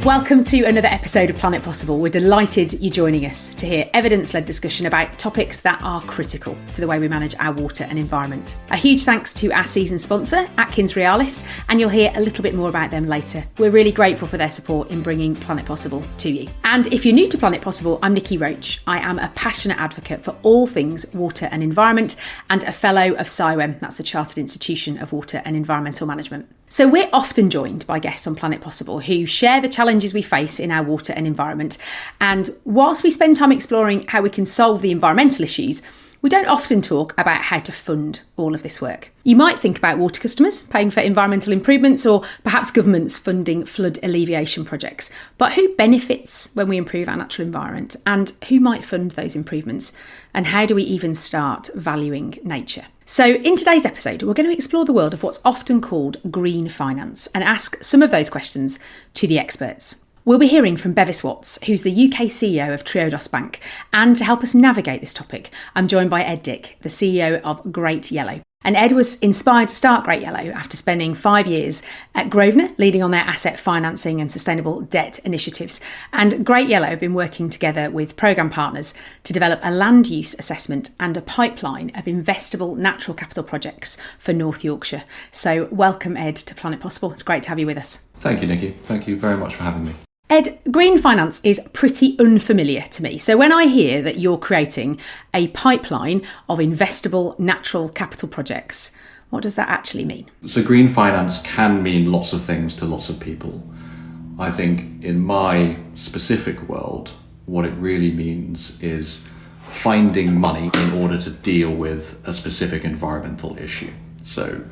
Welcome to another episode of Planet Possible. We're delighted you're joining us to hear evidence-led discussion about topics that are critical to the way we manage our water and environment. A huge thanks to our season sponsor, Atkins Realis, and you'll hear a little bit more about them later. We're really grateful for their support in bringing Planet Possible to you. And if you're new to Planet Possible, I'm Nikki Roach. I am a passionate advocate for all things water and environment and a fellow of CIWEM, that's the Chartered Institution of Water and Environmental Management. So we're often joined by guests on Planet Possible who share the challenges we face in our water and environment. And whilst we spend time exploring how we can solve the environmental issues, we don't often talk about how to fund all of this work. You might think about water customers paying for environmental improvements, or perhaps governments funding flood alleviation projects. But who benefits when we improve our natural environment, and who might fund those improvements? And how do we even start valuing nature? So in today's episode, we're going to explore the world of what's often called green finance and ask some of those questions to the experts. We'll be hearing from Bevis Watts, who's the UK CEO of Triodos Bank. And to help us navigate this topic, I'm joined by Ed Dick, the CEO of Great Yellow. And Ed was inspired to start Great Yellow after spending 5 years at Grosvenor, leading on their asset financing and sustainable debt initiatives. And Great Yellow have been working together with programme partners to develop a land use assessment and a pipeline of investable natural capital projects for North Yorkshire. So welcome, Ed, to Planet Possible. It's great to have you with us. Thank you, Nikki. Thank you very much for having me. Ed, green finance is pretty unfamiliar to me. So when I hear that you're creating a pipeline of investable natural capital projects, what does that actually mean? So green finance can mean lots of things to lots of people. I think in my specific world, what it really means is finding money in order to deal with a specific environmental issue. So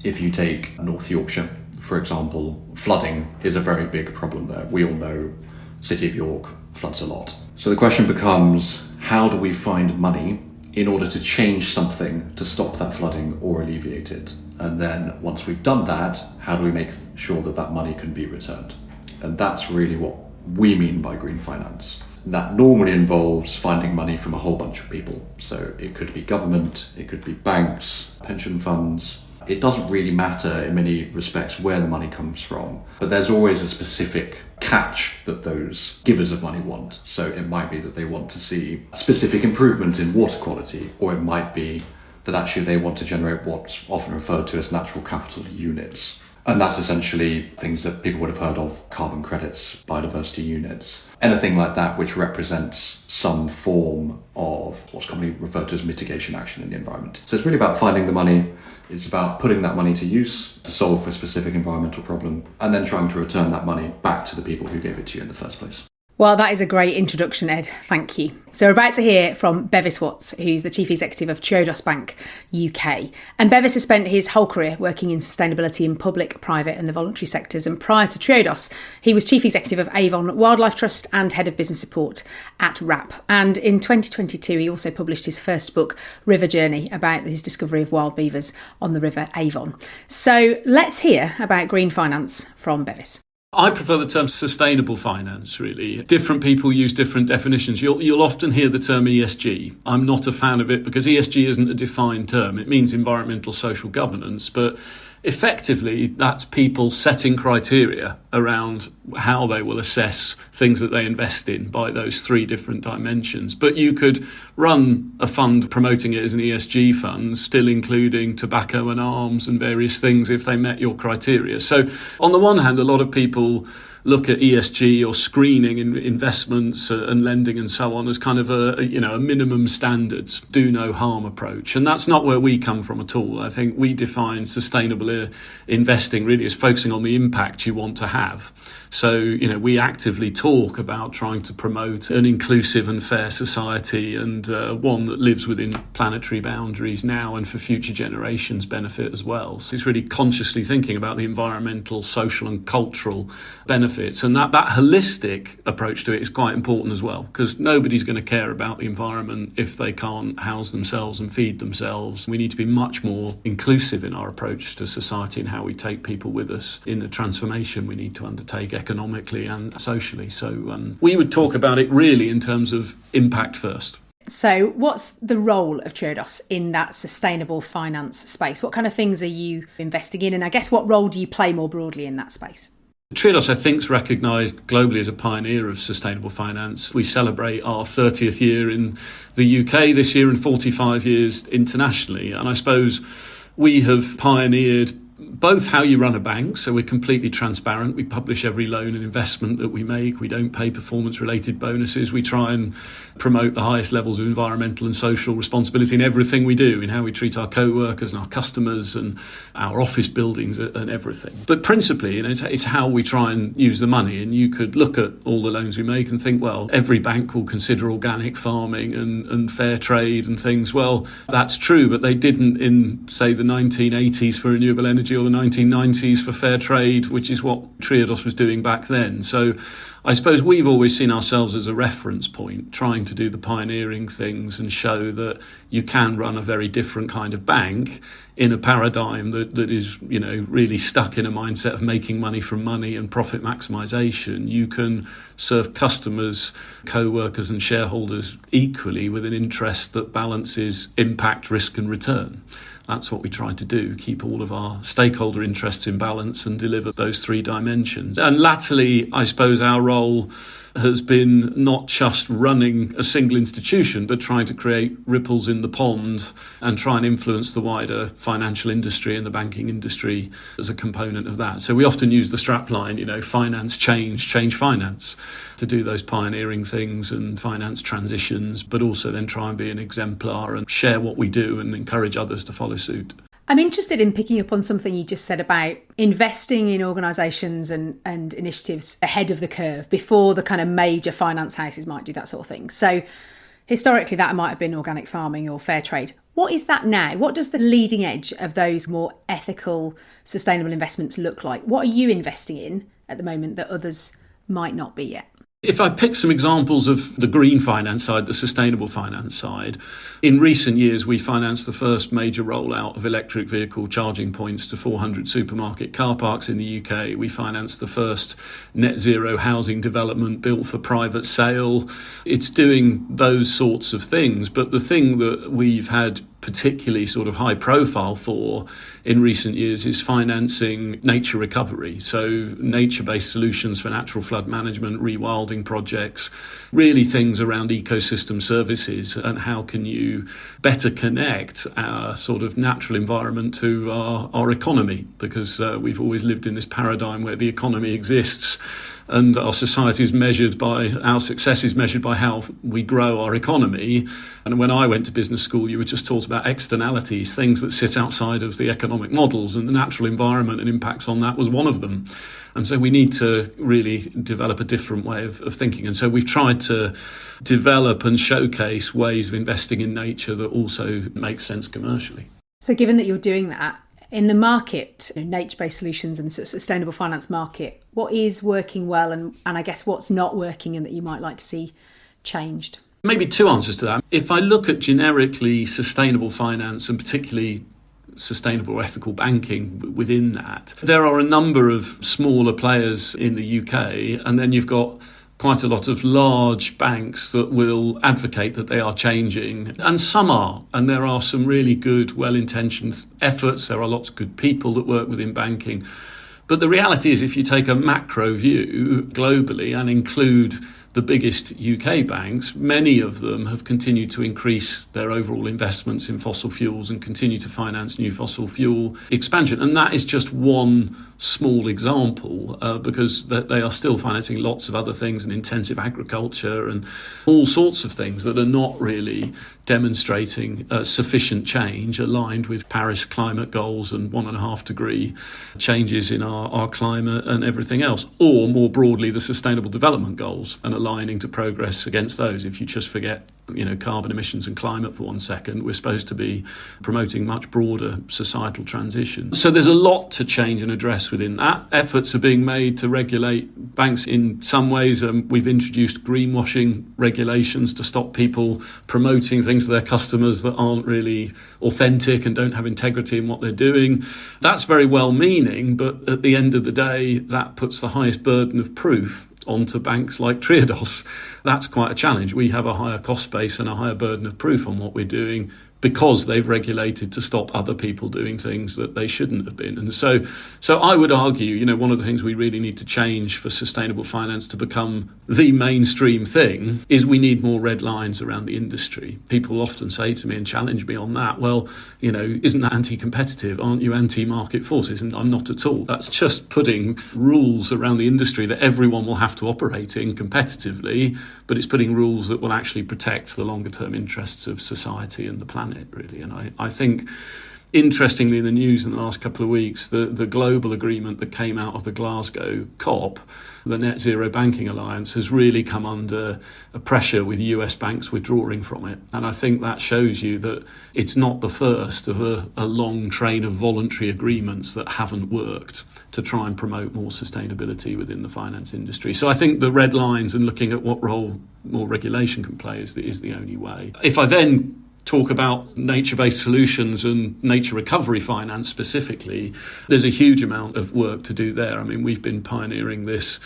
if you take North Yorkshire, for example, flooding is a very big problem there. We all know City of York floods a lot. So the question becomes, how do we find money in order to change something to stop that flooding or alleviate it? And then once we've done that, how do we make sure that that money can be returned? And that's really what we mean by green finance. That normally involves finding money from a whole bunch of people. So it could be government, it could be banks, pension funds. It doesn't really matter in many respects where the money comes from, but there's always a specific catch that those givers of money want. So it might be that they want to see a specific improvement in water quality, or it might be that actually they want to generate what's often referred to as natural capital units. And that's essentially things that people would have heard of: carbon credits, biodiversity units, anything like that which represents some form of what's commonly referred to as mitigation action in the environment. So it's really about finding the money. It's about putting that money to use to solve for a specific environmental problem, and then trying to return that money back to the people who gave it to you in the first place. Well, that is a great introduction, Ed. Thank you. So we're about to hear from Bevis Watts, who's the Chief Executive of Triodos Bank UK. And Bevis has spent his whole career working in sustainability in public, private and the voluntary sectors. And prior to Triodos, he was Chief Executive of Avon Wildlife Trust and Head of Business Support at WRAP. And in 2022, he also published his first book, River Journey, about his discovery of wild beavers on the River Avon. So let's hear about green finance from Bevis. I prefer the term sustainable finance, really. Different people use different definitions. You'll often hear the term ESG. I'm not a fan of it because ESG isn't a defined term. It means environmental social governance, but effectively that's people setting criteria around how they will assess things that they invest in by those three different dimensions. But you could run a fund promoting it as an ESG fund, still including tobacco and arms and various things if they met your criteria. So on the one hand, a lot of people look at ESG or screening in investments and lending and so on as kind of a minimum standards, do no harm approach. And that's not where we come from at all. I think we define sustainable investing really as focusing on the impact you want to have. So, we actively talk about trying to promote an inclusive and fair society and one that lives within planetary boundaries now and for future generations' benefit as well. So it's really consciously thinking about the environmental, social and cultural benefits. And that holistic approach to it is quite important as well, because nobody's going to care about the environment if they can't house themselves and feed themselves. We need to be much more inclusive in our approach to society and how we take people with us in the transformation we need to undertake economically and socially. So we would talk about it really in terms of impact first. So what's the role of Triodos in that sustainable finance space? What kind of things are you investing in? And I guess what role do you play more broadly in that space? Triodos, I think, is recognised globally as a pioneer of sustainable finance. We celebrate our 30th year in the UK this year and 45 years internationally. And I suppose we have pioneered both how you run a bank, so we're completely transparent. We publish every loan and investment that we make. We don't pay performance-related bonuses. We try and promote the highest levels of environmental and social responsibility in everything we do, in how we treat our co-workers and our customers and our office buildings and everything. But principally, it's how we try and use the money. And you could look at all the loans we make and think, well, every bank will consider organic farming and fair trade and things. Well, that's true, but they didn't in, say, the 1980s for renewable energy or the 1990s for fair trade, which is what Triodos was doing back then. So I suppose we've always seen ourselves as a reference point, trying to do the pioneering things and show that you can run a very different kind of bank in a paradigm that is, really stuck in a mindset of making money from money and profit maximisation. You can serve customers, co-workers and shareholders equally with an interest that balances impact, risk and return. That's what we try to do, keep all of our stakeholder interests in balance and deliver those three dimensions. And latterly, I suppose our role has been not just running a single institution, but trying to create ripples in the pond and try and influence the wider financial industry and the banking industry as a component of that. So we often use the strapline, finance change finance, to do those pioneering things and finance transitions, but also then try and be an exemplar and share what we do and encourage others to follow suit. I'm interested in picking up on something you just said about investing in organisations and initiatives ahead of the curve, before the kind of major finance houses might do that sort of thing. So historically, that might have been organic farming or fair trade. What is that now? What does the leading edge of those more ethical, sustainable investments look like? What are you investing in at the moment that others might not be yet? If I pick some examples of the green finance side, the sustainable finance side, in recent years we financed the first major rollout of electric vehicle charging points to 400 supermarket car parks in the UK. We financed the first net zero housing development built for private sale. It's doing those sorts of things. But the thing that we've had particularly sort of high profile for in recent years is financing nature recovery. So nature-based solutions for natural flood management, rewilding projects, really things around ecosystem services and how can you better connect our sort of natural environment to our economy, because we've always lived in this paradigm where the economy exists and our society is measured by, our success is measured by how we grow our economy. And when I went to business school, you were just taught about externalities, things that sit outside of the economic models, and the natural environment and impacts on that was one of them. And so we need to really develop a different way of thinking. And so we've tried to develop and showcase ways of investing in nature that also make sense commercially. So given that you're doing that, in the market, nature-based solutions and sort of sustainable finance market, what is working well and I guess what's not working and that you might like to see changed? Maybe two answers to that. If I look at generically sustainable finance and particularly sustainable ethical banking within that, there are a number of smaller players in the UK, and then you've got quite a lot of large banks that will advocate that they are changing, and some are, and there are some really good, well-intentioned efforts. There are lots of good people that work within banking. But the reality is, if you take a macro view globally and include the biggest UK banks, many of them have continued to increase their overall investments in fossil fuels and continue to finance new fossil fuel expansion. And that is just one small example, because they are still financing lots of other things and intensive agriculture and all sorts of things that are not really demonstrating sufficient change aligned with Paris climate goals and 1.5 degree changes in our climate and everything else, or more broadly the sustainable development goals and aligning to progress against those. If you just forget carbon emissions and climate for 1 second, we're supposed to be promoting much broader societal transition. So there's a lot to change and address within that. Efforts are being made to regulate banks in some ways. We've introduced greenwashing regulations to stop people promoting things to their customers that aren't really authentic and don't have integrity in what they're doing. That's very well-meaning, but at the end of the day, that puts the highest burden of proof onto banks like Triodos. That's quite a challenge. We have a higher cost base and a higher burden of proof on what we're doing. because they've regulated to stop other people doing things that they shouldn't have been. And so I would argue, one of the things we really need to change for sustainable finance to become the mainstream thing is we need more red lines around the industry. People often say to me and challenge me on that, well, isn't that anti-competitive? Aren't you anti-market forces? And I'm not at all. That's just putting rules around the industry that everyone will have to operate in competitively, but it's putting rules that will actually protect the longer term interests of society and the planet, really. And I think, interestingly, in the news in the last couple of weeks, the global agreement that came out of the Glasgow COP, the Net Zero Banking Alliance, has really come under a pressure with US banks withdrawing from it. And I think that shows you that it's not the first of a long train of voluntary agreements that haven't worked to try and promote more sustainability within the finance industry. So I think the red lines and looking at what role more regulation can play is the only way. If I then talk about nature-based solutions and nature recovery finance specifically, there's a huge amount of work to do there. I mean, we've been pioneering this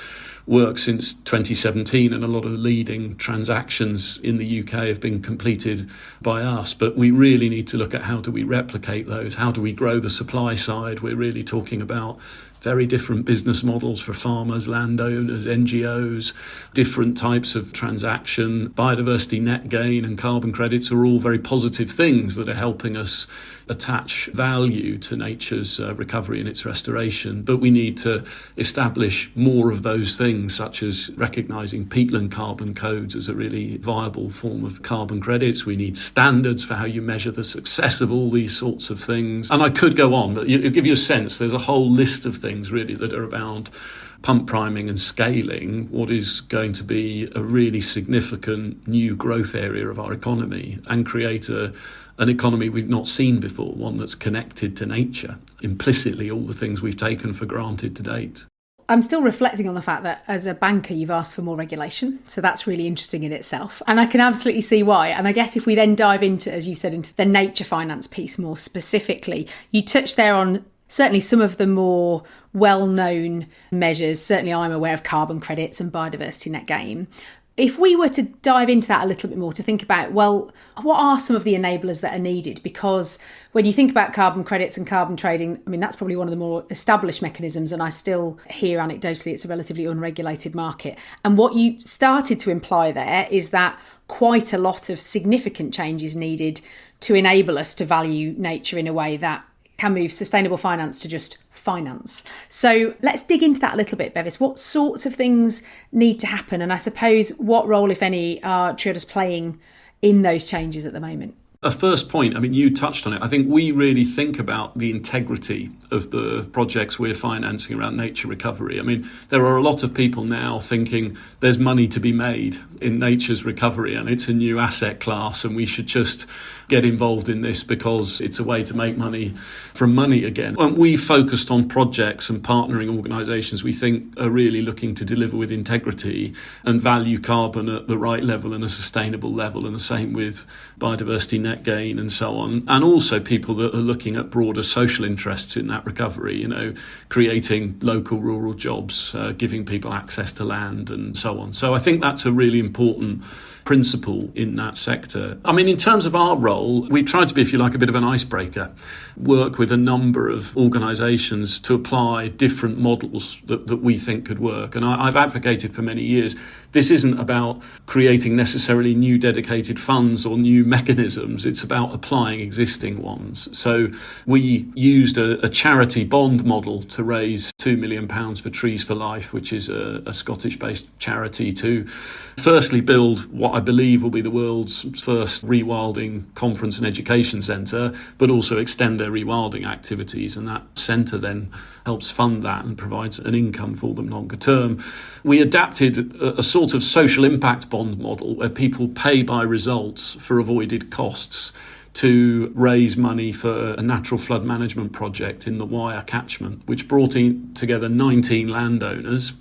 work since 2017, and a lot of the leading transactions in the UK have been completed by us. But we really need to look at how do we replicate those? How do we grow the supply side? We're really talking about very different business models for farmers, landowners, NGOs, different types of transaction. Biodiversity net gain and carbon credits are all very positive things that are helping us attach value to nature's recovery and its restoration. But we need to establish more of those things, such as recognising peatland carbon codes as a really viable form of carbon credits. We need standards for how you measure the success of all these sorts of things. And I could go on, but it'll give you a sense. There's a whole list of things really that are about pump priming and scaling what is going to be a really significant new growth area of our economy and create an economy we've not seen before, one that's connected to nature, implicitly all the things we've taken for granted to date. I'm still reflecting on the fact that as a banker, you've asked for more regulation. So that's really interesting in itself. And I can absolutely see why. And I guess if we then dive into, as you said, into the nature finance piece more specifically, you touched there on certainly some of the more well-known measures. Certainly I'm aware of carbon credits and biodiversity net gain. If we were to dive into that a little bit more, to think about, well, what are some of the enablers that are needed? Because when you think about carbon credits and carbon trading, I mean, that's probably one of the more established mechanisms. And I still hear anecdotally it's a relatively unregulated market. And what you started to imply there is that quite a lot of significant change is needed to enable us to value nature in a way that can move sustainable finance to just finance. So let's dig into that a little bit, Bevis. What sorts of things need to happen? And I suppose what role, if any, are Triodos playing in those changes at the moment? A first point, I mean, you touched on it. I think we really think about the integrity of the projects we're financing around nature recovery. I mean, there are a lot of people now thinking there's money to be made in nature's recovery and it's a new asset class and we should just get involved in this because it's a way to make money from money again. And we focused on projects and partnering organisations we think are really looking to deliver with integrity and value carbon at the right level and a sustainable level, and the same with biodiversity net gain and so on. And also people that are looking at broader social interests in that recovery, creating local rural jobs, giving people access to land and so on. So I think that's a really important principle in that sector. I mean, in terms of our role, we tried to be, if you like, a bit of an icebreaker, work with a number of organisations to apply different models that we think could work. And I've advocated for many years, this isn't about creating necessarily new dedicated funds or new mechanisms. It's about applying existing ones. So we used a charity bond model to raise £2 million for Trees for Life, which is a Scottish-based charity, to firstly build what I believe will be the world's first rewilding conference and education centre, but also extend their rewilding activities. And that centre then helps fund that and provides an income for them longer term. We adapted a sort of social impact bond model where people pay by results for avoided costs to raise money for a natural flood management project in the Wyre catchment, which brought together 19 landowners.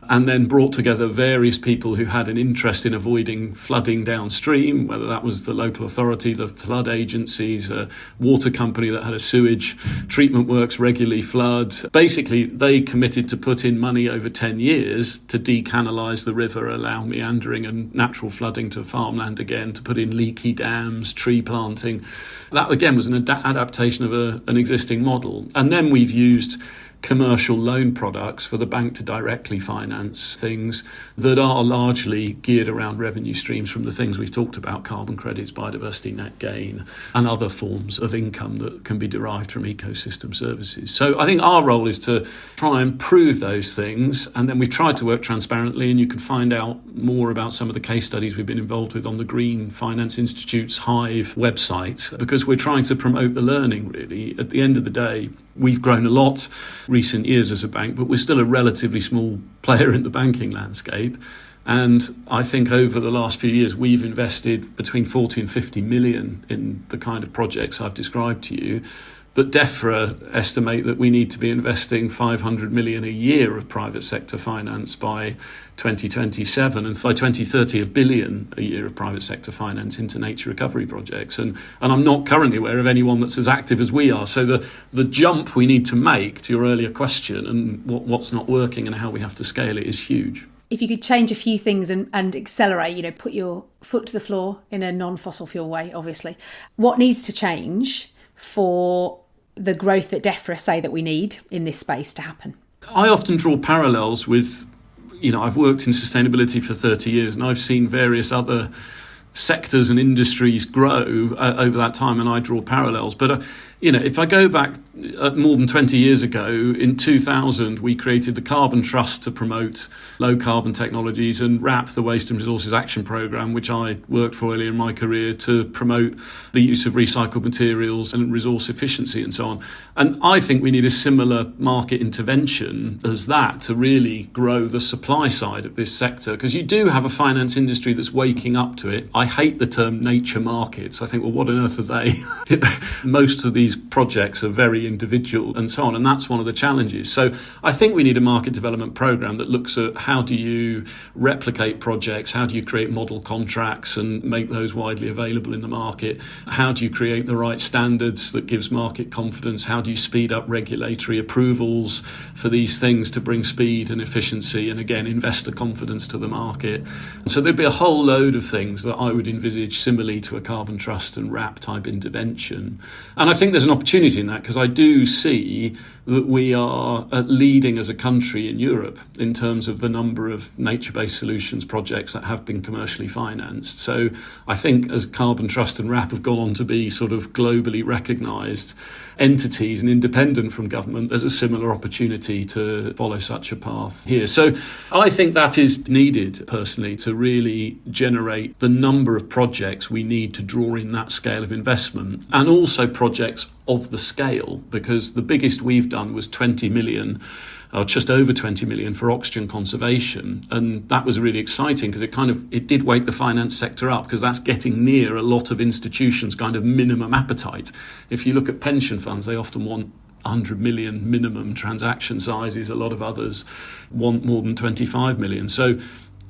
and then brought together various people who had an interest in avoiding flooding downstream, whether that was the local authority, the flood agencies, a water company that had a sewage treatment works regularly flood. Basically, they committed to put in money over 10 years to decanalise the river, allow meandering and natural flooding to farmland again, to put in leaky dams, tree planting. That, again, was an adaptation of an existing model. And then we've used commercial loan products for the bank to directly finance things that are largely geared around revenue streams from the things we've talked about, carbon credits, biodiversity net gain, and other forms of income that can be derived from ecosystem services. So I think our role is to try and prove those things, and then we've tried to work transparently, and you can find out more about some of the case studies we've been involved with on the Green Finance Institute's Hive website, because we're trying to promote the learning, really. At the end of the day, we've grown a lot recent years as a bank, but we're still a relatively small player in the banking landscape. And I think over the last few years, we've invested between 40 and 50 million in the kind of projects I've described to you. But DEFRA estimate that we need to be investing 500 million a year of private sector finance by 2027, and by 2030 a billion a year of private sector finance into nature recovery projects. And I'm not currently aware of anyone that's as active as we are. So the jump we need to make to your earlier question and what's not working and how we have to scale it is huge. If you could change a few things and accelerate, put your foot to the floor in a non-fossil fuel way, obviously, what needs to change for the growth that DEFRA say that we need in this space to happen? I often draw parallels with, I've worked in sustainability for 30 years and I've seen various other sectors and industries grow over that time, and I draw parallels. But, if I go back more than 20 years ago, in 2000, we created the Carbon Trust to promote low carbon technologies, and WRAP, the Waste and Resources Action Programme, which I worked for earlier in my career, to promote the use of recycled materials and resource efficiency and so on. And I think we need a similar market intervention as that to really grow the supply side of this sector, because you do have a finance industry that's waking up to it. I hate the term nature markets. I think, well, what on earth are they? Most of these projects are very individual and so on, and that's one of the challenges. So I think we need a market development programme that looks at how do you replicate projects, how do you create model contracts and make those widely available in the market, how do you create the right standards that gives market confidence, how do you speed up regulatory approvals for these things to bring speed and efficiency and, again, investor confidence to the market. And so there'd be a whole load of things that I would envisage similarly to a carbon trust and WRAP type intervention. And I think there's an opportunity in that, because I do see that we are leading as a country in Europe in terms of the number of nature-based solutions projects that have been commercially financed. So I think as Carbon Trust and WRAP have gone on to be sort of globally recognised entities and independent from government, there's a similar opportunity to follow such a path here. So I think that is needed, personally, to really generate the number of projects we need to draw in that scale of investment, and also projects of the scale, because the biggest we've done was 20 million, or just over 20 million, for oxygen conservation. And that was really exciting because it did wake the finance sector up, because that's getting near a lot of institutions' kind of minimum appetite. If you look at pension funds, they often want 100 million minimum transaction sizes. A lot of others want more than 25 million. So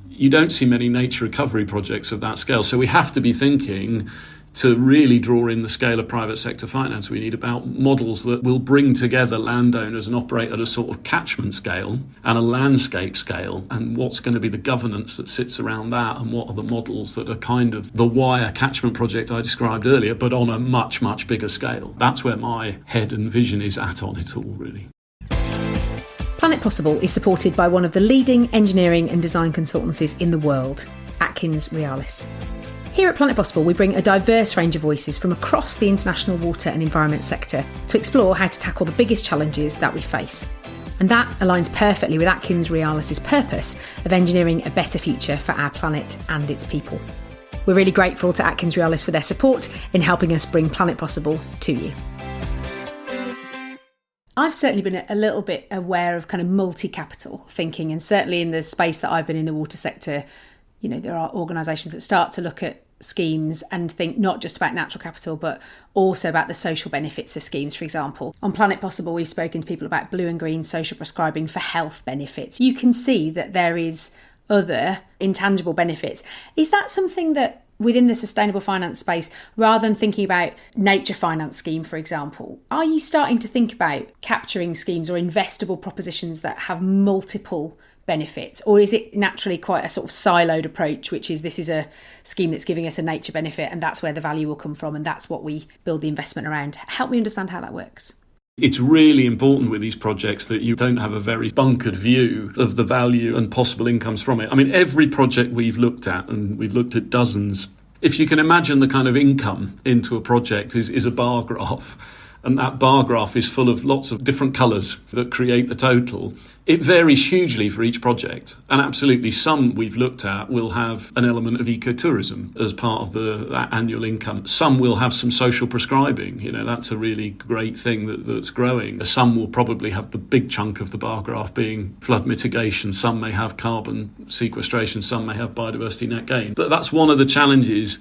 you don't see many nature recovery projects of that scale. So we have to be thinking, to really draw in the scale of private sector finance, we need about models that will bring together landowners and operate at a sort of catchment scale and a landscape scale, and what's going to be the governance that sits around that, and what are the models that are kind of the wire catchment project I described earlier, but on a much, much bigger scale. That's where my head and vision is at on it all, really. Planet Possible is supported by one of the leading engineering and design consultancies in the world, Atkins Realis. Here at Planet Possible, we bring a diverse range of voices from across the international water and environment sector to explore how to tackle the biggest challenges that we face. And that aligns perfectly with Atkins Realis' purpose of engineering a better future for our planet and its people. We're really grateful to Atkins Realis for their support in helping us bring Planet Possible to you. I've certainly been a little bit aware of kind of multi-capital thinking, and certainly in the space that I've been in, the water sector, there are organisations that start to look at schemes and think not just about natural capital, but also about the social benefits of schemes. For example, on Planet Possible, we've spoken to people about blue and green social prescribing for health benefits. You can see that there is other intangible benefits. Is that something that within the sustainable finance space, rather than thinking about nature finance scheme, for example, are you starting to think about capturing schemes or investable propositions that have multiple benefits? Or is it naturally quite a sort of siloed approach, which is this is a scheme that's giving us a nature benefit and that's where the value will come from and that's what we build the investment around? Help me understand how that works. It's really important with these projects that you don't have a very bunkered view of the value and possible incomes from it. I mean, every project we've looked at, and we've looked at dozens, if you can imagine the kind of income into a project is a bar graph, and that bar graph is full of lots of different colours that create the total. It varies hugely for each project, and absolutely some we've looked at will have an element of ecotourism as part of that annual income. Some will have some social prescribing, that's a really great thing that's growing. Some will probably have the big chunk of the bar graph being flood mitigation, some may have carbon sequestration, some may have biodiversity net gain. But that's one of the challenges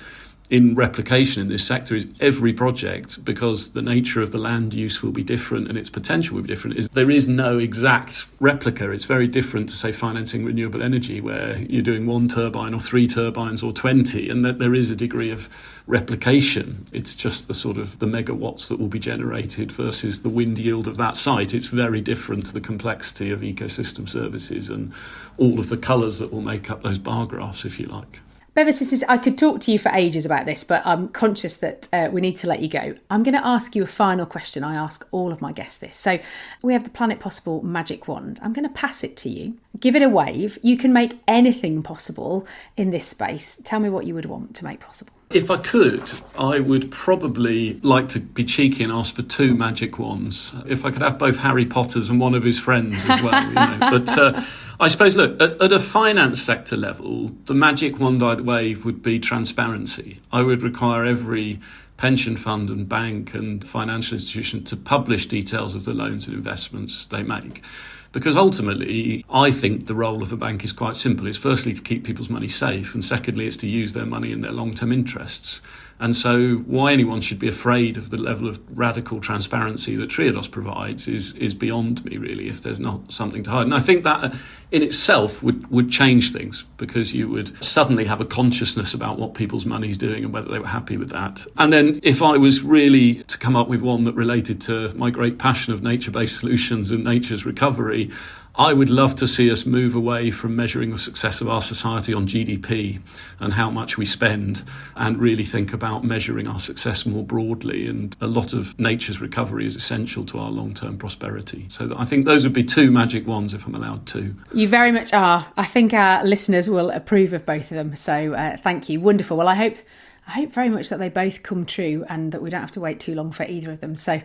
in replication in this sector is every project, because the nature of the land use will be different and its potential will be different, is there is no exact replica. It's very different to, say, financing renewable energy, where you're doing 1 turbine or 3 turbines or 20, and that there is a degree of replication. It's just the sort of the megawatts that will be generated versus the wind yield of that site. It's very different to the complexity of ecosystem services and all of the colours that will make up those bar graphs, if you like. Bevis, I could talk to you for ages about this, but I'm conscious that we need to let you go. I'm going to ask you a final question. I ask all of my guests this. So we have the Planet Possible magic wand. I'm going to pass it to you. Give it a wave. You can make anything possible in this space. Tell me what you would want to make possible. If I could, I would probably like to be cheeky and ask for 2 magic wands. If I could have both Harry Potter's and one of his friends as well. But I suppose, look, at a finance sector level, the magic wand I'd wave would be transparency. I would require every pension fund and bank and financial institution to publish details of the loans and investments they make. Because ultimately, I think the role of a bank is quite simple. It's firstly to keep people's money safe, and secondly, it's to use their money in their long-term interests. And so why anyone should be afraid of the level of radical transparency that Triodos provides is beyond me, really, if there's not something to hide. And I think that in itself would change things, because you would suddenly have a consciousness about what people's money's doing and whether they were happy with that. And then if I was really to come up with one that related to my great passion of nature-based solutions and nature's recovery, I would love to see us move away from measuring the success of our society on GDP and how much we spend, and really think about measuring our success more broadly. And a lot of nature's recovery is essential to our long-term prosperity. So I think those would be 2 magic wands, if I'm allowed to. You very much are. I think our listeners will approve of both of them. So thank you. Wonderful. Well, I hope very much that they both come true and that we don't have to wait too long for either of them. So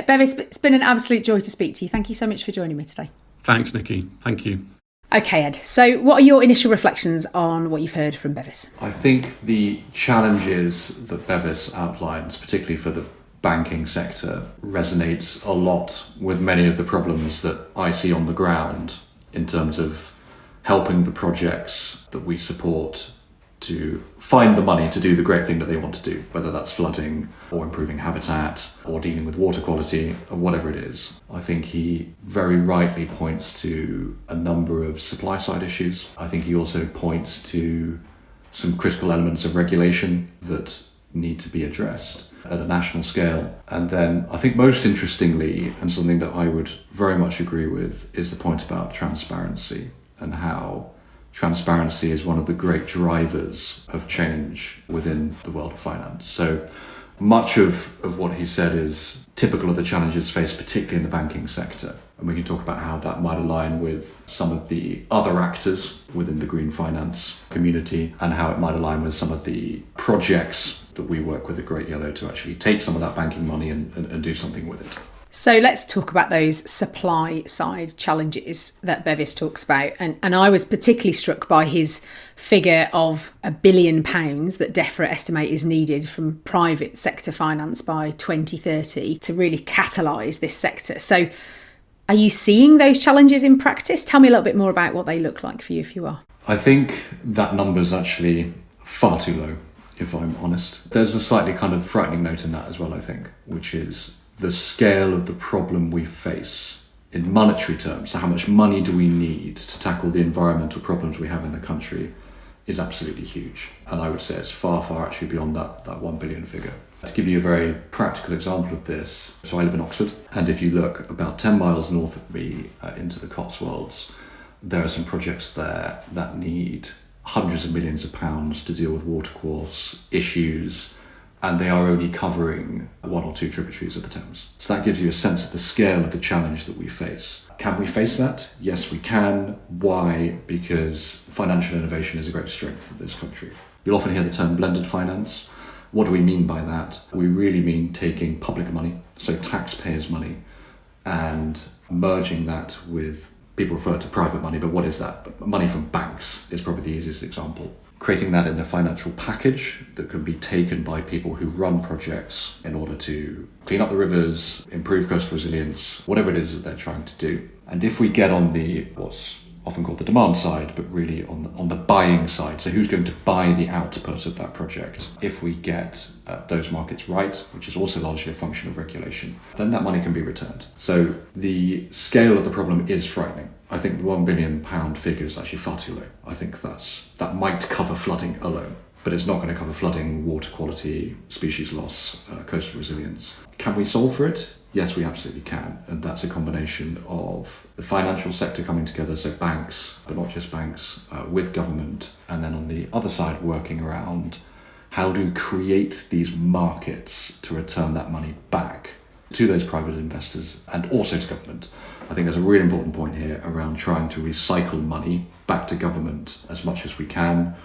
Bevis, it's been an absolute joy to speak to you. Thank you so much for joining me today. Thanks, Nikki. Thank you. Okay, Ed. So what are your initial reflections on what you've heard from Bevis? I think the challenges that Bevis outlines, particularly for the banking sector, resonates a lot with many of the problems that I see on the ground in terms of helping the projects that we support to find the money to do the great thing that they want to do, whether that's flooding or improving habitat or dealing with water quality or whatever it is. I think he very rightly points to a number of supply side issues. I think he also points to some critical elements of regulation that need to be addressed at a national scale. And then I think most interestingly, and something that I would very much agree with, is the point about transparency and how transparency is one of the great drivers of change within the world of finance. So much of what he said is typical of the challenges faced, particularly in the banking sector. And we can talk about how that might align with some of the other actors within the green finance community, and how it might align with some of the projects that we work with at Great Yellow to actually take some of that banking money and do something with it. So let's talk about those supply side challenges that Bevis talks about. And I was particularly struck by his figure of £1 billion that DEFRA estimate is needed from private sector finance by 2030 to really catalyse this sector. So are you seeing those challenges in practice? Tell me a little bit more about what they look like for you, if you are. I think that number is actually far too low. if I'm honest. There's a slightly kind of frightening note in that as well, I think, which is the scale of the problem we face in monetary terms. So how much money do we need to tackle the environmental problems we have in the country is absolutely huge. And I would say it's far, far actually beyond that 1 billion figure. To give you a very practical example of this, so I live in Oxford, and if you look about 10 miles north of me into the Cotswolds, there are some projects there that need hundreds of millions of pounds to deal with watercourse issues, and they are only covering 1 or 2 tributaries of the Thames. So that gives you a sense of the scale of the challenge that we face. Can we face that? Yes, we can. Why? Because financial innovation is a great strength of this country. You'll often hear the term blended finance. What do we mean by that? We really mean taking public money, so taxpayers' money, and merging that with, people refer to private money, but what is that? Money from banks is probably the easiest example. Creating that in a financial package that can be taken by people who run projects in order to clean up the rivers, improve coastal resilience, whatever it is that they're trying to do. And if we get on the, what's often called the demand side, but really on the buying side, so who's going to buy the output of that project? If we get those markets right, which is also largely a function of regulation, then that money can be returned. So the scale of the problem is frightening. I think the £1 billion figure is actually far too low. I think that might cover flooding alone, but it's not going to cover flooding, water quality, species loss, coastal resilience. Can we solve for it? Yes, we absolutely can. And that's a combination of the financial sector coming together, so banks, but not just banks, with government. And then on the other side, working around how to create these markets to return that money back to those private investors and also to government. I think there's a really important point here around trying to recycle money back to government as much as we can.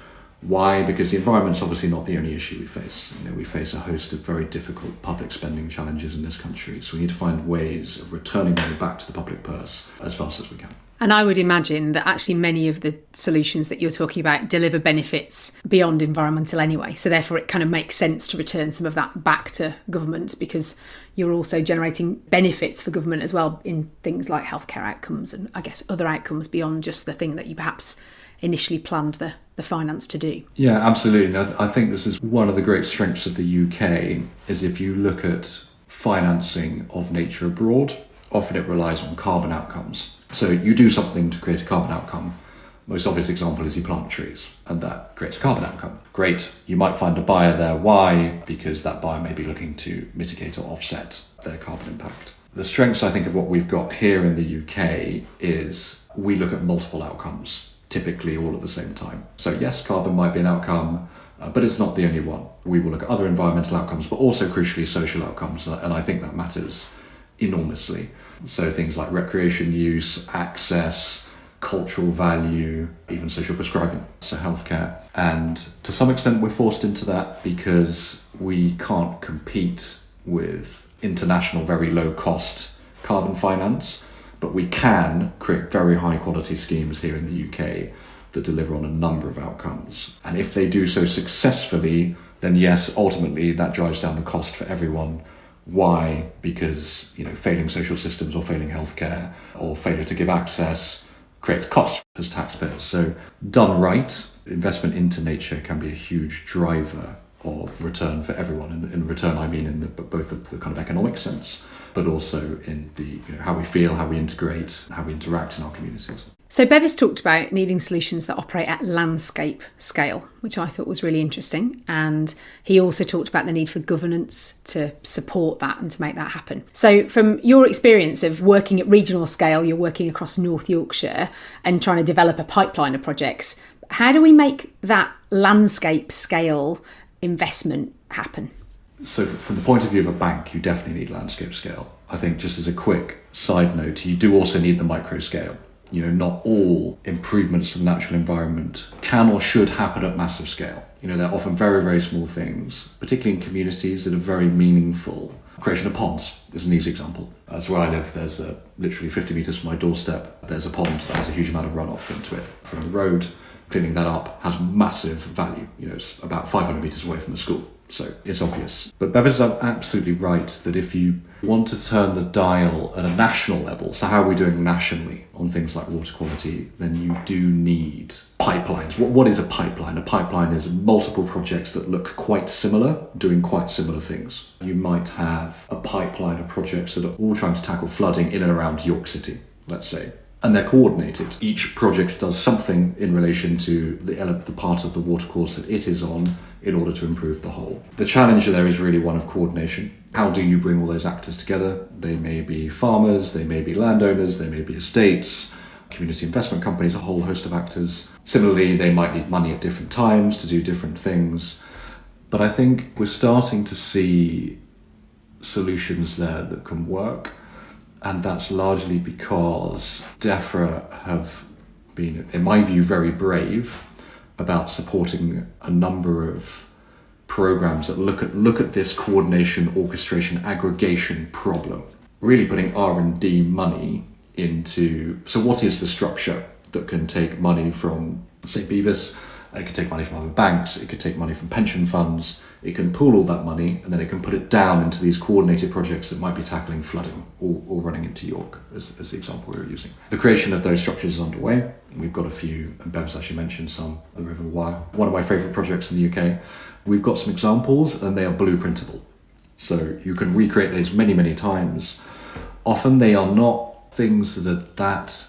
Why? Because the environment's obviously not the only issue we face. We face a host of very difficult public spending challenges in this country. So we need to find ways of returning money back to the public purse as fast as we can. And I would imagine that actually many of the solutions that you're talking about deliver benefits beyond environmental anyway. So therefore it kind of makes sense to return some of that back to government, because you're also generating benefits for government as well in things like healthcare outcomes and I guess other outcomes beyond just the thing that you perhaps initially planned the finance to do. Yeah, absolutely. I think this is one of the great strengths of the UK, is if you look at financing of nature abroad, often it relies on carbon outcomes. So you do something to create a carbon outcome. Most obvious example is you plant trees, and that creates a carbon outcome. Great, you might find a buyer there. Why? Because that buyer may be looking to mitigate or offset their carbon impact. The strengths, I think, of what we've got here in the UK is we look at multiple outcomes, typically all at the same time. So yes, carbon might be an outcome, but it's not the only one. We will look at other environmental outcomes, but also crucially social outcomes, and I think that matters enormously. So things like recreation use, access, cultural value, even social prescribing, so healthcare. And to some extent we're forced into that because we can't compete with international very low cost carbon finance, but we can create very high quality schemes here in the UK that deliver on a number of outcomes. And if they do so successfully, then yes, ultimately that drives down the cost for everyone. Why? Because failing social systems or failing healthcare or failure to give access creates costs as taxpayers. So done right, investment into nature can be a huge driver of return for everyone. And in return, I mean in both the kind of economic sense, but also in the how we feel, how we integrate, how we interact in our communities. So Bevis talked about needing solutions that operate at landscape scale, which I thought was really interesting. And he also talked about the need for governance to support that and to make that happen. So from your experience of working at regional scale, you're working across North Yorkshire and trying to develop a pipeline of projects. How do we make that landscape scale investment happen? So from the point of view of a bank, you definitely need landscape scale. I think just as a quick side note, you do also need the micro scale. Not all improvements to the natural environment can or should happen at massive scale. They're often very, very small things, particularly in communities that are very meaningful. Creation of ponds is an easy example. That's where I live. There's literally 50 metres from my doorstep, there's a pond that has a huge amount of runoff into it from the road. Cleaning that up has massive value. It's about 500 metres away from the school. So it's obvious. But Bevis is absolutely right that if you want to turn the dial at a national level, so how are we doing nationally on things like water quality, then you do need pipelines. What is a pipeline? A pipeline is multiple projects that look quite similar, doing quite similar things. You might have a pipeline of projects that are all trying to tackle flooding in and around York City, let's say. And they're coordinated. Each project does something in relation to the part of the watercourse that it is on in order to improve the whole. The challenge there is really one of coordination. How do you bring all those actors together? They may be farmers, they may be landowners, they may be estates, community investment companies, a whole host of actors. Similarly, they might need money at different times to do different things. But I think we're starting to see solutions there that can work. And that's largely because DEFRA have been, in my view, very brave about supporting a number of programs that look at this coordination, orchestration, aggregation problem. Really putting R&D money into, so what is the structure that can take money from, say, Bevis? It could take money from other banks, it could take money from pension funds, it can pool all that money and then it can put it down into these coordinated projects that might be tackling flooding or running into York, as the example we were using. The creation of those structures is underway. We've got a few, and Bevis actually mentioned some, the River Wye, one of my favourite projects in the UK. We've got some examples and they are blueprintable. So you can recreate these many, many times. Often they are not things that are that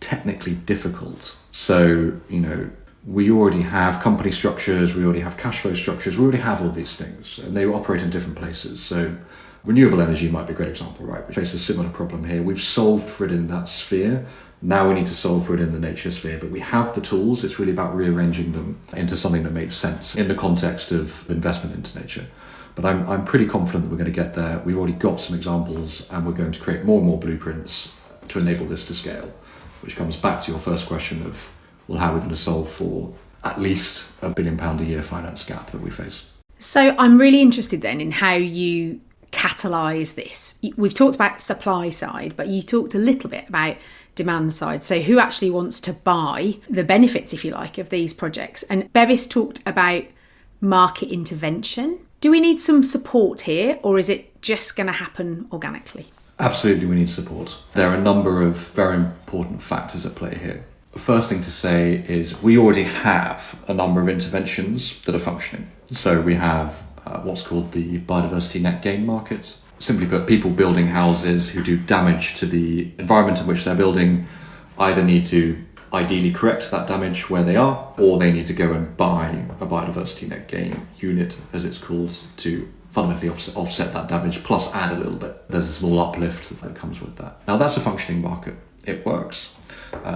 technically difficult. So, we already have company structures, we already have cash flow structures, we already have all these things, and they operate in different places. So renewable energy might be a great example, right? We face a similar problem here. We've solved for it in that sphere. Now we need to solve for it in the nature sphere, but we have the tools. It's really about rearranging them into something that makes sense in the context of investment into nature. But I'm pretty confident that we're going to get there. We've already got some examples, and we're going to create more and more blueprints to enable this to scale, which comes back to your first question of, well, how are we going to solve for at least £1 billion a year finance gap that we face? So I'm really interested then in how you catalyse this. We've talked about supply side, but you talked a little bit about demand side. So who actually wants to buy the benefits, if you like, of these projects? And Bevis talked about market intervention. Do we need some support here, or is it just going to happen organically? Absolutely, we need support. There are a number of very important factors at play here. The first thing to say is we already have a number of interventions that are functioning. So we have what's called the biodiversity net gain markets. Simply put, people building houses who do damage to the environment in which they're building either need to ideally correct that damage where they are, or they need to go and buy a biodiversity net gain unit, as it's called, to fundamentally offset that damage, plus add a little bit. There's a small uplift that comes with that. Now that's a functioning market. It works.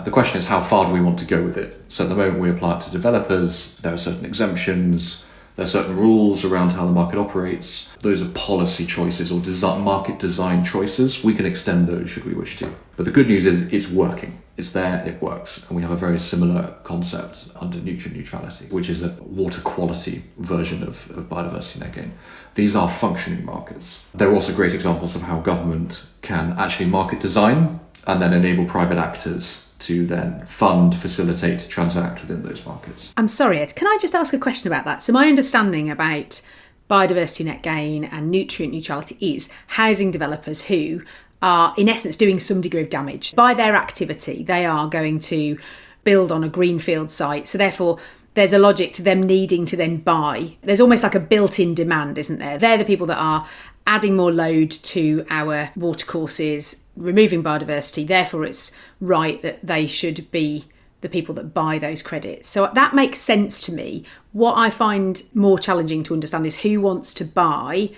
The question is, how far do we want to go with it? So at the moment we apply it to developers. There are certain exemptions. There are certain rules around how the market operates. Those are policy choices or market design choices. We can extend those should we wish to. But the good news is it's working. It's there, it works. And we have a very similar concept under nutrient neutrality, which is a water quality version of biodiversity net gain. These are functioning markets. They're also great examples of how government can actually market design and then enable private actors to then fund, facilitate, transact within those markets. I'm sorry, Ed, can I just ask a question about that? So my understanding about biodiversity net gain and nutrient neutrality is housing developers who are in essence doing some degree of damage. By their activity, they are going to build on a greenfield site. So therefore, there's a logic to them needing to then buy. There's almost like a built-in demand, isn't there? They're the people that are adding more load to our watercourses, removing biodiversity. Therefore, it's right that they should be the people that buy those credits. So that makes sense to me. What I find more challenging to understand is who wants to buy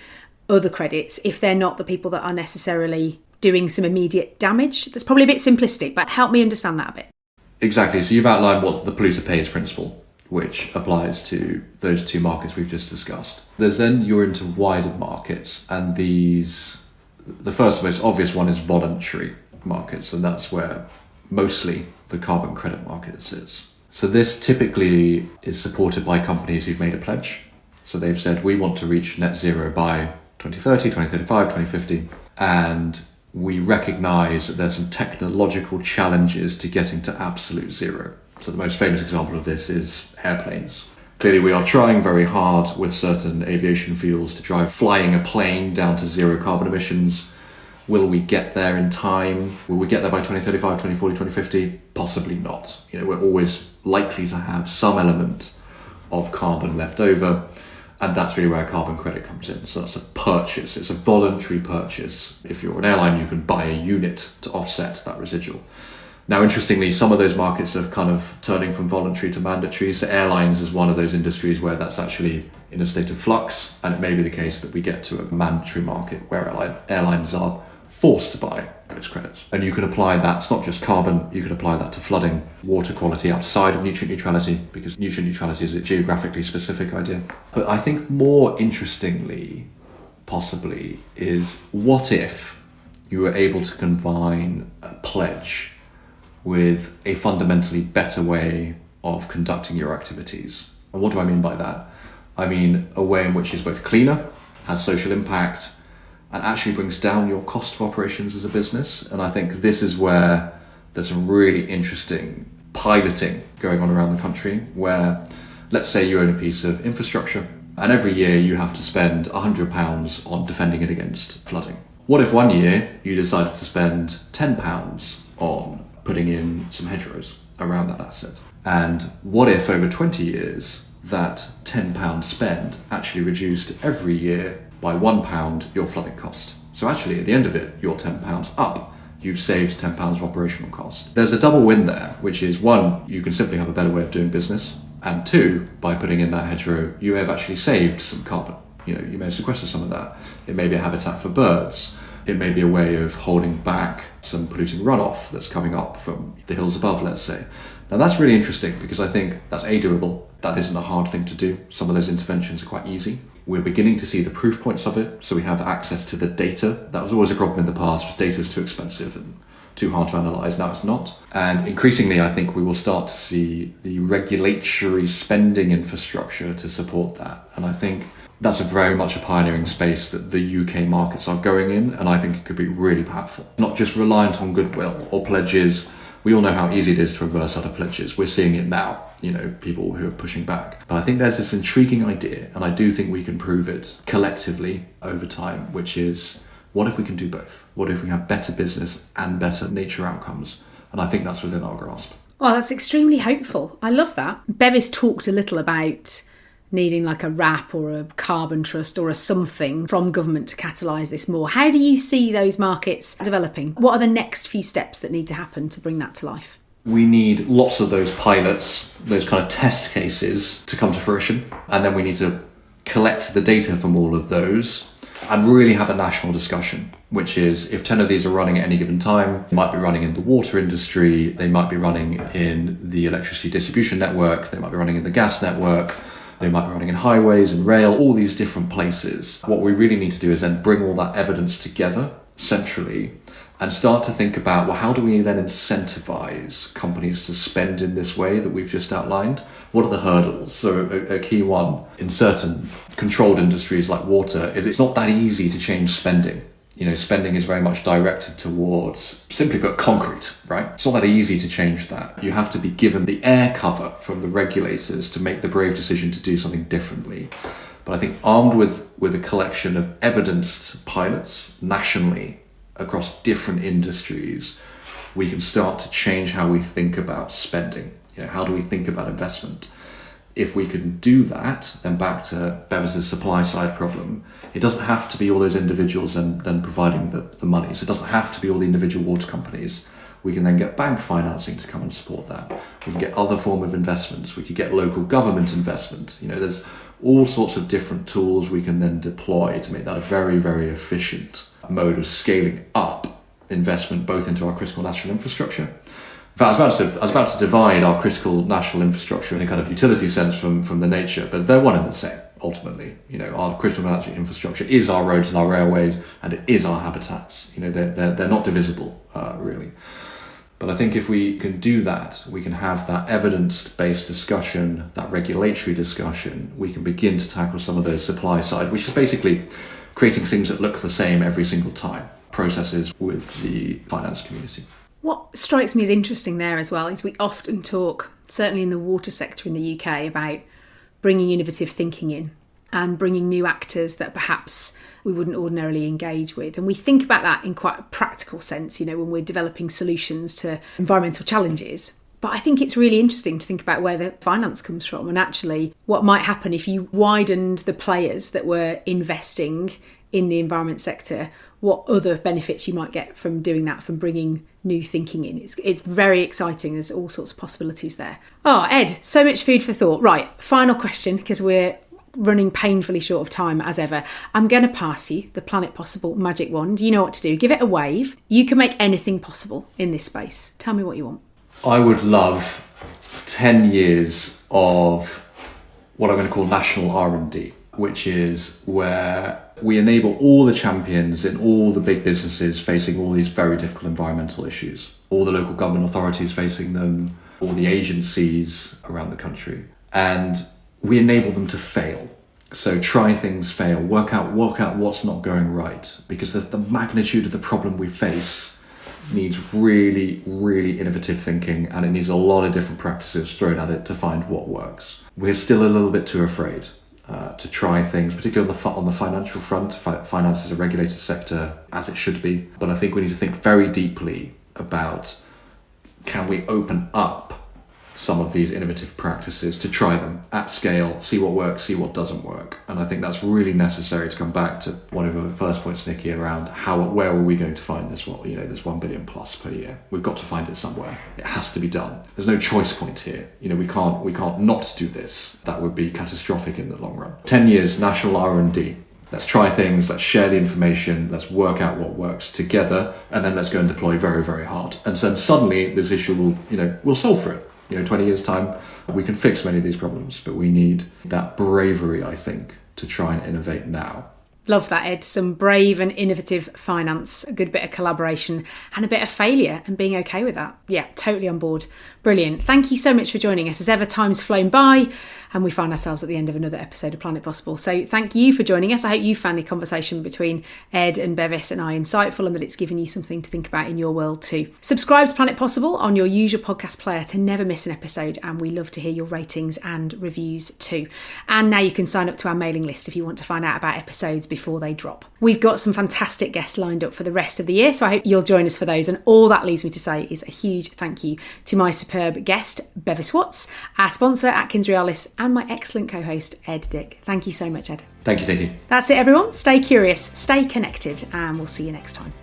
other credits if they're not the people that are necessarily doing some immediate damage. That's probably a bit simplistic, but help me understand that a bit. Exactly. So you've outlined what the polluter pays principle, which applies to those two markets we've just discussed. There's then you're into wider markets, and the first most obvious one is voluntary markets, and that's where mostly the carbon credit market sits. So this typically is supported by companies who've made a pledge. So they've said, we want to reach net zero by 2030, 2035, 2050, and we recognise that there's some technological challenges to getting to absolute zero. So the most famous example of this is airplanes. Clearly, we are trying very hard with certain aviation fuels to drive flying a plane down to zero carbon emissions. Will we get there in time? Will we get there by 2035, 2040, 2050? Possibly not. We're always likely to have some element of carbon left over, and that's really where a carbon credit comes in. So that's a purchase. It's a voluntary purchase. If you're an airline, you can buy a unit to offset that residual. Now, interestingly, some of those markets are kind of turning from voluntary to mandatory. So airlines is one of those industries where that's actually in a state of flux. And it may be the case that we get to a mandatory market where airlines are forced to buy those credits. And you can apply that, it's not just carbon, you can apply that to flooding, water quality outside of nutrient neutrality, because nutrient neutrality is a geographically specific idea. But I think more interestingly, possibly, is what if you were able to combine a pledge with a fundamentally better way of conducting your activities. And what do I mean by that? I mean a way in which is both cleaner, has social impact, and actually brings down your cost of operations as a business. And I think this is where there's some really interesting piloting going on around the country, where let's say you own a piece of infrastructure and every year you have to spend £100 on defending it against flooding. What if one year you decided to spend £10 on putting in some hedgerows around that asset? And what if over 20 years that £10 spend actually reduced every year by £1 your flooding cost? So actually at the end of it, you're £10 up. You've saved £10 of operational cost. There's a double win there, which is one, you can simply have a better way of doing business. And two, by putting in that hedgerow, you may have actually saved some carbon. You may have sequestered some of that. It may be a habitat for birds. It may be a way of holding back some polluting runoff that's coming up from the hills above, let's say. Now that's really interesting because I think that's doable. That isn't a hard thing to do. Some of those interventions are quite easy. We're beginning to see the proof points of it, so we have access to the data. That was always a problem in the past, data was too expensive and too hard to analyse. Now it's not. And increasingly, I think we will start to see the regulatory spending infrastructure to support that. And I think that's very much a pioneering space that the UK markets are going in, and I think it could be really powerful. Not just reliant on goodwill or pledges. We all know how easy it is to reverse out of pledges. We're seeing it now, people who are pushing back. But I think there's this intriguing idea, and I do think we can prove it collectively over time, which is, what if we can do both? What if we have better business and better nature outcomes? And I think that's within our grasp. Well, that's extremely hopeful. I love that. Bevis talked a little about needing like a RAP or a carbon trust or a something from government to catalyse this more. How do you see those markets developing? What are the next few steps that need to happen to bring that to life? We need lots of those pilots, those kind of test cases to come to fruition. And then we need to collect the data from all of those and really have a national discussion, which is if 10 of these are running at any given time, they might be running in the water industry, they might be running in the electricity distribution network, they might be running in the gas network, they might be running in highways and rail, all these different places. What we really need to do is then bring all that evidence together centrally and start to think about, well, how do we then incentivize companies to spend in this way that we've just outlined? What are the hurdles? So a key one in certain controlled industries like water is it's not that easy to change spending. Spending is very much directed towards, simply put, concrete, right? It's not that easy to change that. You have to be given the air cover from the regulators to make the brave decision to do something differently. But I think armed with a collection of evidenced pilots nationally across different industries, we can start to change how we think about spending. How do we think about investment? If we can do that, then back to Bevis's supply side problem, it doesn't have to be all those individuals and then providing the money. So it doesn't have to be all the individual water companies. We can then get bank financing to come and support that. We can get other form of investments. We could get local government investment. There's all sorts of different tools we can then deploy to make that a very, very efficient mode of scaling up investment, both into our critical national infrastructure. In fact, I was about to divide our critical national infrastructure in a kind of utility sense from the nature, but they're one and the same, ultimately. Our critical national infrastructure is our roads and our railways, and it is our habitats. They're not divisible, really. But I think if we can do that, we can have that evidence-based discussion, that regulatory discussion, we can begin to tackle some of those supply side, which is basically creating things that look the same every single time, processes with the finance community. What strikes me as interesting there as well is we often talk, certainly in the water sector in the UK, about bringing innovative thinking in and bringing new actors that perhaps we wouldn't ordinarily engage with. And we think about that in quite a practical sense, when we're developing solutions to environmental challenges. But I think it's really interesting to think about where the finance comes from and actually what might happen if you widened the players that were investing in the environment sector, what other benefits you might get from doing that, from bringing new thinking in. It's very exciting. There's all sorts of possibilities there. Oh, Ed, so much food for thought. Right, final question, because we're running painfully short of time as ever. I'm going to pass you the Planet Possible magic wand. You know what to do. Give it a wave. You can make anything possible in this space. Tell me what you want. I would love 10 years of what I'm going to call national R&D, which is where we enable all the champions in all the big businesses facing all these very difficult environmental issues, all the local government authorities facing them, all the agencies around the country, and we enable them to fail. So try things, fail, work out what's not going right, because the magnitude of the problem we face needs really, really innovative thinking, and it needs a lot of different practices thrown at it to find what works. We're still a little bit too afraid to try things, particularly on the financial front. Finance is a regulated sector, as it should be, but I think we need to think very deeply about, can we open up some of these innovative practices to try them at scale, see what works, see what doesn't work. And I think that's really necessary to come back to one of the first points, Nikki, around where are we going to find this? Well, this 1 billion plus per year. We've got to find it somewhere. It has to be done. There's no choice point here. We can't not do this. That would be catastrophic in the long run. 10 years national R&D. Let's try things, let's share the information, let's work out what works together, and then let's go and deploy very, very hard. And then suddenly this issue we'll solve for it. 20 years' time, we can fix many of these problems, but we need that bravery, I think, to try and innovate now. Love that, Ed. Some brave and innovative finance, a good bit of collaboration and a bit of failure, and being okay with that. Yeah, totally on board. Brilliant. Thank you so much for joining us. As ever, time's flown by and we find ourselves at the end of another episode of Planet Possible. So thank you for joining us. I hope you found the conversation between Ed and Bevis and I insightful, and that it's given you something to think about in your world too. Subscribe to Planet Possible on your usual podcast player to never miss an episode, and we love to hear your ratings and reviews too. And now you can sign up to our mailing list if you want to find out about episodes before they drop. We've got some fantastic guests lined up for the rest of the year, so I hope you'll join us for those. And all that leaves me to say is a huge thank you to my superb guest, Bevis Watts, our sponsor, Atkins Realis, and my excellent co-host, Ed Dick. Thank you so much, Ed. Thank you, Dickie. That's it, everyone. Stay curious, stay connected, and we'll see you next time.